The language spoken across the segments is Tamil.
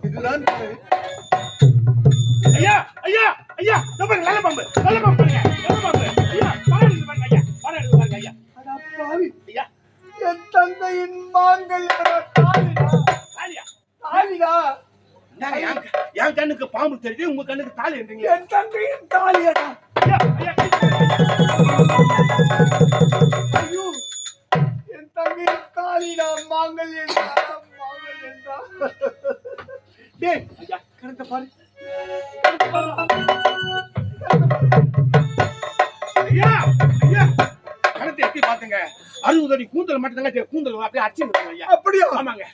இதுதான் ஐயா ஐயா ஐயா நல்ல பாம்பு பாருங்க நல்ல பாம்பு ஐயா பாருங்க ஐயா பாருங்க ஐயா அட பாவி ஐயா என் தந்தையின் மாங்கல்யம் தாலியா தாலியா என் கண்ணுக்கு பாம்பு தெரியுது உங்க கண்ணுக்கு தாலி இருந்தீங்க என் தந்தையின் தாலியடா ஐயோ என் தந்தையின் தாலிடா மாங்கல்யம் டேய் ஐயா கரெக்டா பாரு ஐயா ஐயா கணத்தை எட்டி பாத்துங்க 60 அடி கூந்தல் மட்டும் தாங்க கூந்தல் அப்படியே அடிச்சு விடுங்க ஐயா அப்படியே ஆமாங்க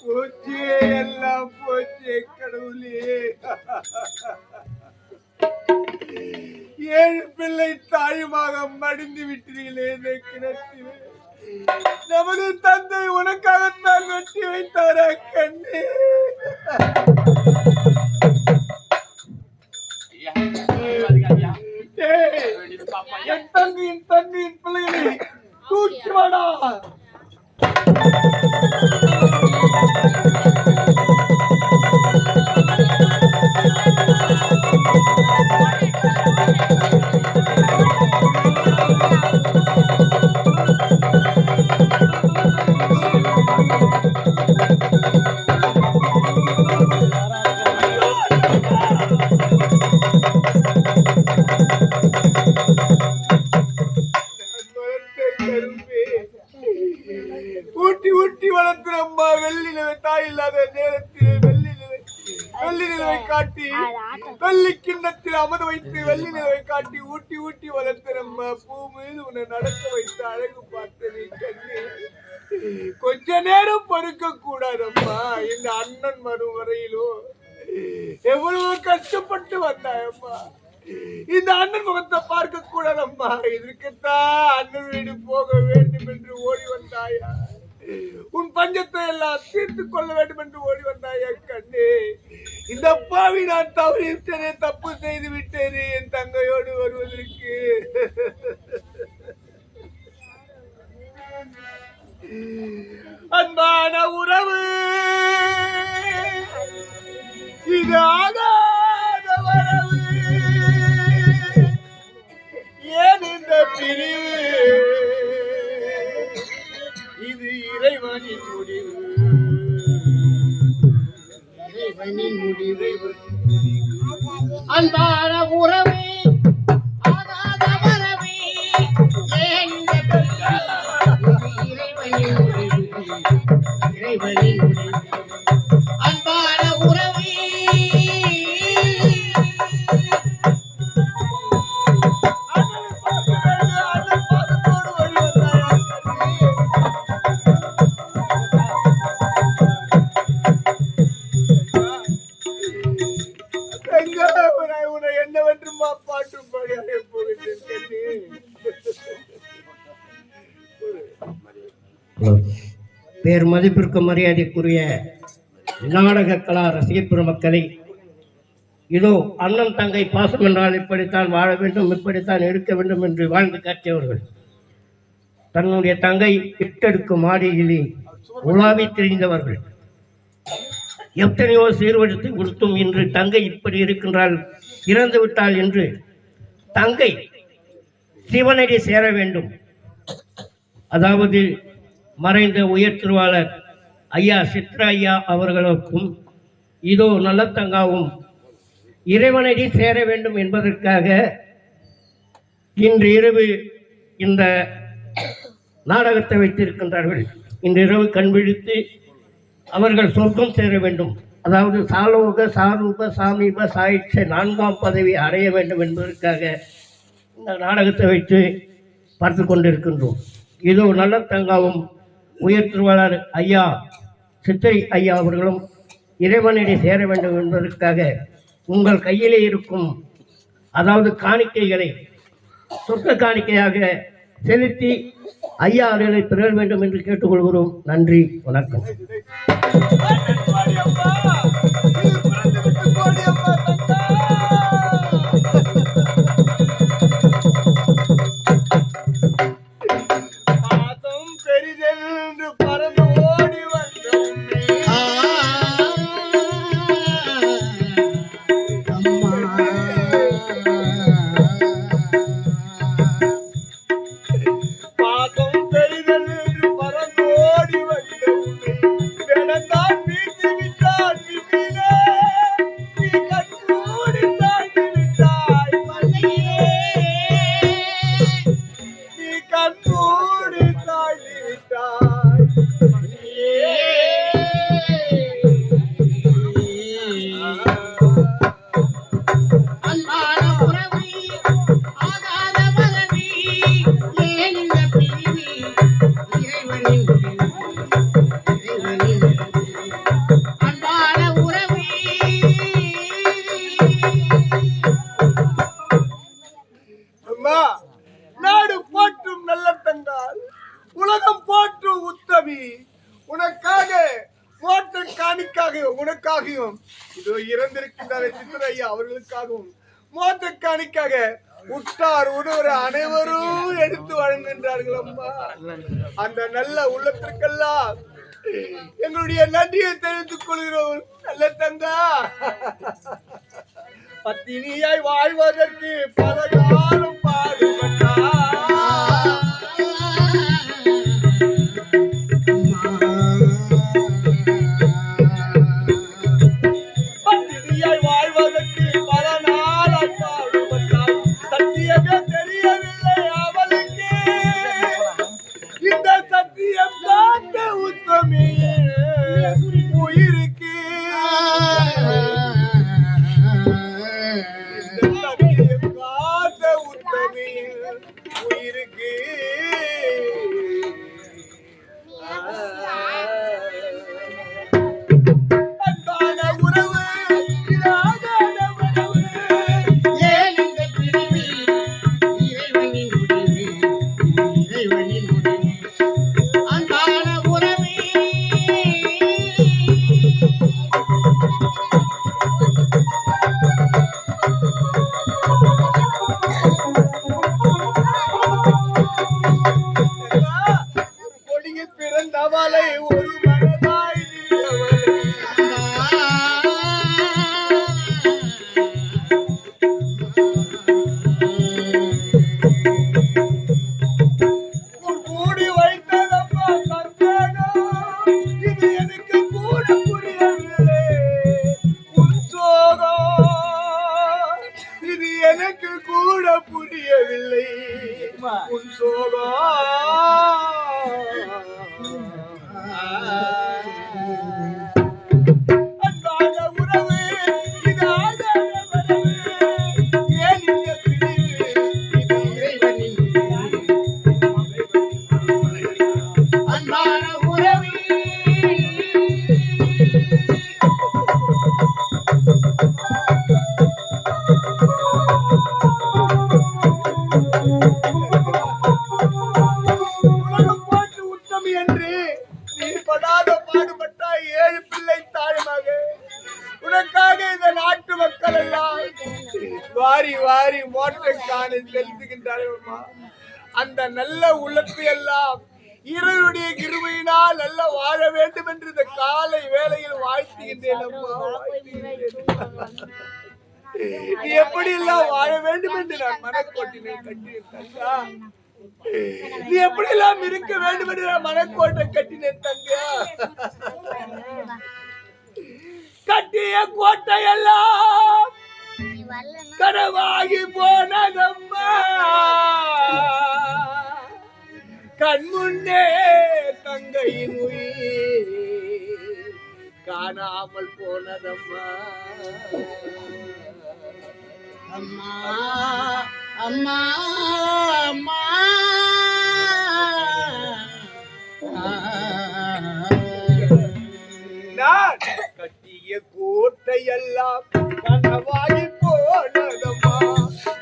போச்சு எல்லாம் போச்சு கடவுளே 7 பிள்ளை தாயுமாக மடிந்து விட்டீர்களே இந்த கிணற்றில் நமது தந்தை உனக்காகத்தான் வெட்டி வைத்தார கண்ணே என் தங்கையின் பிள்ளைகளை தூக்கி வாடா ஊட்டி வளர்த்து அம்மா வெள்ளி நிலை தாய் இல்லாத நேரத்தில் வெள்ளி நிலவை காட்டி வெள்ளி கிண்ணத்தில் அமர வைத்து வெள்ளி நிலவை காட்டி ஊட்டி வளர்த்து அம்மா பூ மீது உன்னை நடக்க வைத்து அழகு பார்த்தது கண்ணு கொஞ்ச நேரம் படுக்க கூடாதம்மா இந்த அண்ணன் வரும் வரையிலும் எவ்வளவு கஷ்டப்பட்டு வந்தாயம்மா இந்த அண்ணன் முகத்தை பார்க்க கூடாதம்மா இதற்குத்தான் அண்ணன் வீடு போக வேண்டும் என்று ஓடி வந்தாயா உன் பஞ்சத்தை எல்லாம் தீர்த்து கொள்ள வேண்டும் என்று ஓடி வந்தாயா கண்ணே இந்த பாவி நான் தவறிவிட்டேனே தப்பு செய்து விட்டேனே என் தங்கையோடு வருவதற்கு அன்பான உறவு இது ஆகாத வரவு ஏன் இந்த பிரிவு இது இறைவனின் முடிவு அன்பான உறவே ஆகாத வரவே ஏன் இந்த இறைவனின் முடிவு அன்பான உறவே என்னவென்றுமா பாட்டு பாடிய போகிறேன் பேர் மதிப்பிற்கு மரியாதைக்குரிய நாடக கலா ரசிகப் பெருமக்களை இதோ அண்ணன் தங்கை பாசம் என்றால் இப்படித்தான் வாழ வேண்டும் இப்படித்தான் இருக்க வேண்டும் என்று வாழ்ந்து காட்டியவர்கள் தன்னுடைய தங்கை இட்டெடுக்கும் மாடியிலே உலாவி தெரிந்தவர்கள் எத்தனையோ சீர்வழித்து கொடுத்தும் இன்று தங்கை இப்படி இருக்கின்றால் இறந்து விட்டாள் என்று தங்கை சிவனடி சேர வேண்டும் அதாவது மறைந்த உயர் திருவாளர் ஐயா சித்ரா ஐயா அவர்களுக்கும் இதோ நல்லத்தங்காவும் இறைவனடி சேர வேண்டும் என்பதற்காக இன்று இரவு இந்த நாடகத்தை வைத்திருக்கின்றார்கள். இன்று இரவு கண்விழித்து அவர்கள் சொர்க்கம் சேர வேண்டும், அதாவது சாலோக சாரூப சாமீப சாயிட்ச 4ஆம் பதவி அடைய வேண்டும் என்பதற்காக இந்த நாடகத்தை வைத்து பார்த்து கொண்டிருக்கின்றோம். இதோ நல்லத்தங்காவும் உயர் திருவாளர் ஐயா சித்திரை ஐயா அவர்களும் இறைவனடி சேர வேண்டும் என்பதற்காக உங்கள் கையிலே இருக்கும் அதாவது காணிக்கைகளை சொர்க்க காணிக்கையாக செலுத்தி ஐயா அவர்களை பெற வேண்டும் என்று கேட்டுக்கொள்கிறோம். நன்றி, வணக்கம். அம்மா அவர்களுக்காகவும் இதோ இறந்திருக்கின்ற சித்தரையா அவர்களுக்காகவும் மோத்த காணிக்காக உற்றார் உணவர் அனைவரும் எடுத்து வழங்குகின்றார்கள் அம்மா. அந்த நல்ல உள்ளத்திற்கெல்லாம் எங்களுடைய நன்றியை தெரிவித்துக் கொள்கிறோம். நல்ல தந்தா, பத்தினியாய் வாழ்வதற்கு பல காலம் பாடுபட்டார். பத்தினியாய் வாழ்வதற்கு பல நாளாய் பாடுபட்டார். சத்தியமே தெரியவில்லை அவளுக்கு, இந்த சத்தியம் காத்த உத்தமியே உயிருக்கு. இந்த சத்தியம் காத்த உத்தமியே உயிருக்கு. அன்பான உறவு இதாகாத உறவு. ஏன் இந்த பிரிவு இறைவனின் முடிவு, இறைவனின் முடிவு. அன்பான உறவே ஒரு கொடியில் பிறந்தவளை ஒரு மனதாய் நின்றவளை. உன் கூடி வைத்ததப்பா சந்தேகம், இது எனக்கு கூட புரியவில்லை. உன் சோகம் இது எனக்கு கூட புரியவில்லை. உன் அன்பான உறவு இதாகாத உறவு. ஏன் இந்த பிரிவு? இது இறைவனின் அன்பான உறவே உலகம் போட்டு உத்தமி என்று நீ படாத பாடுபட்டாய். 7 பிள்ளை தாயமாக உனக்காக இந்த நாட்டு மக்கள் எல்லாம் வாரி வாரி மோட்டைக்கான செலுத்துகின்றார்கள். அந்த நல்ல உள்ளத்தை எல்லாம் இறைவனுடைய கிருபையினால் நல்ல வாழ வேண்டும் என்று இந்த காலை வேளையில் வாழ்த்துகின்றேன் அம்மா, வாழ்த்துகின்றேன். நீ எப்படி எல்லாம் வாழ வேண்டும் என்று நான் மனக்கோட்டினை கட்டினேன் தங்கா. நீ எப்படி எல்லாம் இருக்க வேண்டும் என்று நான் மனக்கோட்டை கட்டினேன் தங்கா. கட்டிய கோட்டையெல்லாம் கனவாகி போனதம்மா. கண்முன்னே தங்கையின் உயிர் காணாமல் போனதம்மா. அம்மா அம்மா அம்மா நான் கட்டிய கோட்டையெல்லாம் கனவாகி போனதம்மா.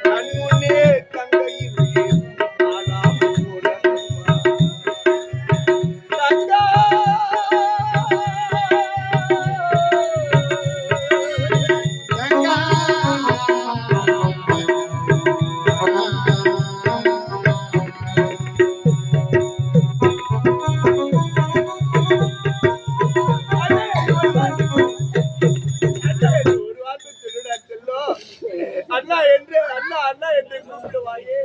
கண்முன்னே தங்கையின் உயிர் காணாமல் போனதம்மா. தங்கா கங்கா அண்ணா என்று அண்ணா அண்ணா என்று கூப்பிடுவாயே.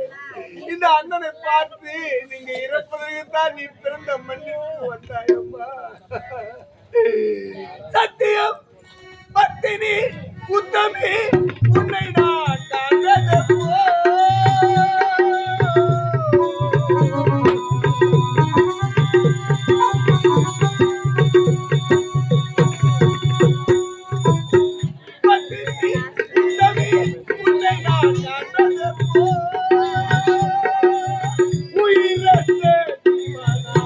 இந்த அண்ணனை பார்த்து நீங்க இறப்பதற்கு தான் நீ பிறந்த மண்ணிற்கு வந்தாயம்மா. சத்தியம் பத்தினி உத்தமி உன்னை நான் காண்பதப்போ. பத்தினி உத்தமி உன்னை நான் காண்பதப்போ. உயிரற்றே தீவனா,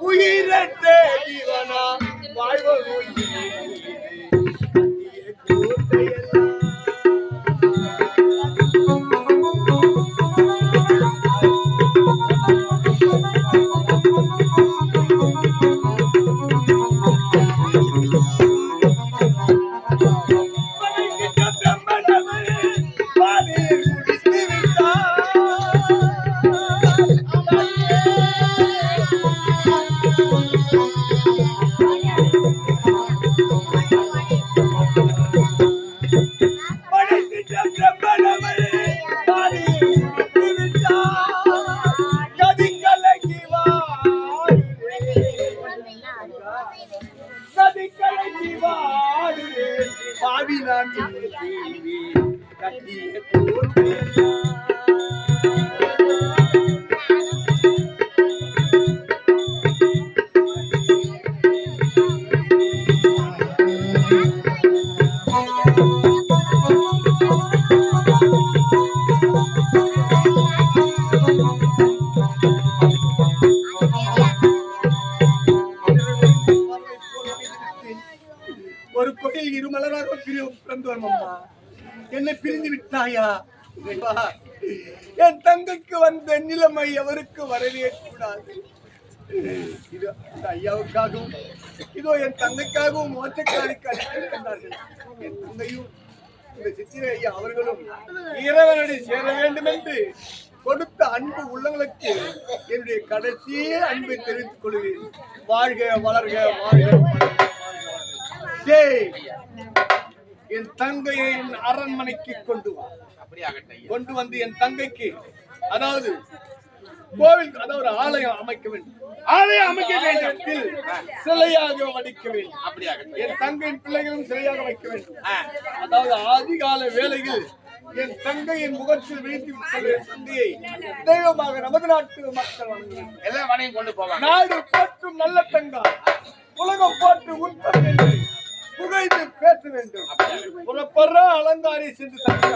உயிரற்றே தீவனா வாழ்வது கோட்டையெல்லாம் படைக்கின்ற பிரம்மனவரே பாதையில் முடித்து விட்டார். படைக்கின்ற பிரம்மனவரே பாதையில் முடித்து விட்டார். கதி கலங்கி வாடுதே. கதி கலங்கி வாடுதே. பாவி நான் என்ன செய்வேன்? கட்டிய கோட்டையெல்லாம். ஒரு கோயில் இருமலராக பிறந்து வரும் அம்மா, என்னை பிரிந்து விட்டாயா? இறைவா, என் தங்கைக்கு வந்த நிலைமை எவருக்கு வரவே கூடாது. இது இந்த ஐயாவுக்காகவும் இதோ என் தங்கைக்காகவும் மோட்சக்காரிக்கு அளித்திருக்கின்றார்கள். என் தங்கையும் இந்த சித்திரை ஐயா அவர்களும் இறைவனடி சேர வேண்டும் என்று கொடுத்த அன்பு உள்ளங்களுக்கு என்னுடைய கடைசி அன்பை தெரிவித்துக் கொள்கிறேன். வாழ்க வளர்க வாழ்க வளர்க. டேய், என் தங்கையை என் அரண்மனைக்கு கொண்டு வா. கொண்டு வந்து என் தங்கைக்கு அதாவது கோவில், அதாவது ஆலயம் அமைக்க வேண்டும். ஆலயம் அமைக்க வேண்டும். சிலையாக வடிக்க வேண்டும். என் தங்கையின் பிள்ளைகளும் சிலையாக வைக்க வேண்டும். அதாவது அதிகால வேளையில் என் தங்கையின் முகத்தில் வீழ்த்தி விட்டது தந்தையை தெய்வமாக நமது நாட்டு மக்கள் வணங்குவேன். எல்லாம் வணையும் கொண்டு போவாங்க. நாடு போற்றும் நல்ல தங்கா, உலகம் போற்று உண்பது என்று புகைந்து பேச வேண்டும். புறப்படுற அலங்காரி சென்று தங்கா.